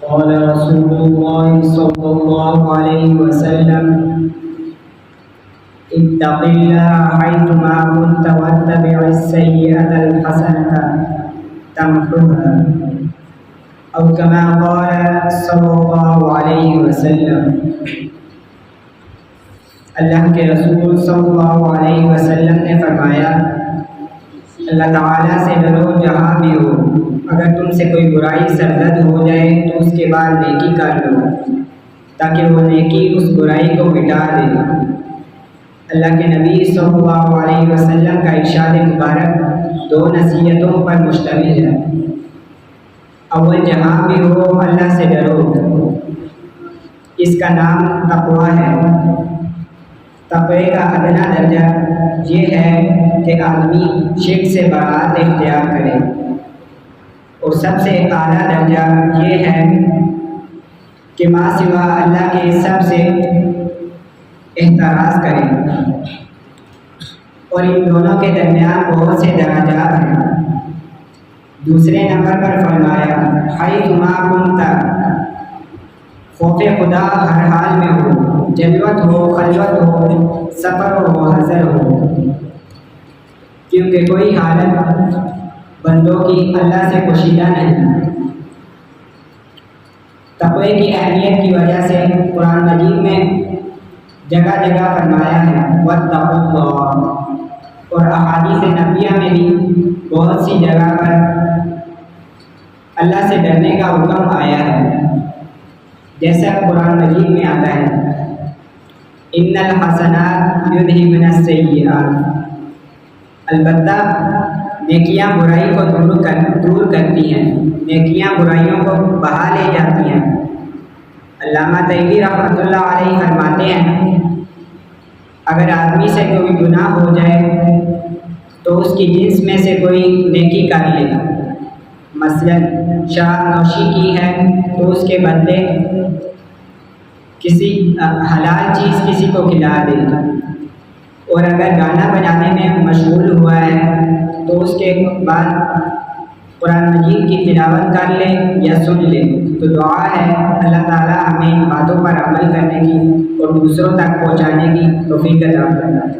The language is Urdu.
قال رسول الله صلى الله عليه وسلم: اتق الله حيثما كنت واتبع السيئة الحسنة تمحها، أو كما قال صلی اللہ علیہ وسلم۔ اللہ کے رسول صلی اللہ علیہ وسلم نے فرمایا: اللہ تعالیٰ سے ڈرو جہاں بھی ہو، اگر تم سے کوئی برائی سرزد ہو جائے تو اس کے بعد نیکی کر لو تاکہ وہ نیکی اس برائی کو مٹا دے۔ اللہ کے نبی صلی اللہ علیہ وسلم کا ارشاد مبارک دو نصیحتوں پر مشتمل ہے۔ اول، جہاں بھی ہو اللہ سے ڈرو، اس کا نام تقویٰ ہے۔ تقوی کا ادنا درجہ یہ ہے کہ آدمی شرک سے برات اختیار کرے، اور سب سے اعلیٰ درجہ یہ ہے کہ ما سوا اللہ کے سب سے احتراز کرے، اور ان دونوں کے درمیان بہت سے درجات ہیں۔ دوسرے نمبر پر فرمایا: حیثما کنت، خوف خدا ہر حال میں ہو، جلوت ہو، خلوت ہو، سفر ہو، حضر ہو، کیونکہ کوئی حالت بندوں کی اللہ سے پوشیدہ نہیں۔ تقوی کی اہمیت کی وجہ سے قرآن مجید میں جگہ جگہ فرمایا ہے واتقوا اللہ، اور احادیث نبویہ میں بھی بہت سی جگہ پر اللہ سے ڈرنے کا حکم آیا ہے، جیسا قرآن مجید میں آتا ہے: ان الحسنات یذہبن السیئات، البتہ نیکیاں برائی کو دور کرتی ہیں، نیکیاں برائیوں کو بہا لے جاتی ہیں۔ علامہ طیبی رحمۃ اللہ علیہ فرماتے ہیں: اگر آدمی سے کوئی گناہ ہو جائے تو اس کی جنس میں سے کوئی نیکی کر لے، مثلا شراب نوشی کی ہے تو اس کے بدلے کسی حلال چیز کسی کو کھلا دے، اور اگر گانا بجانے میں مشغول ہوا ہے تو اس کے بعد قرآن مجید کی تلاوت کر لے یا سن لے، تو دعا ہے اللہ تعالیٰ ہمیں ان باتوں پر عمل کرنے کی اور دوسروں تک پہنچانے کی توفیق عطا فرمائے۔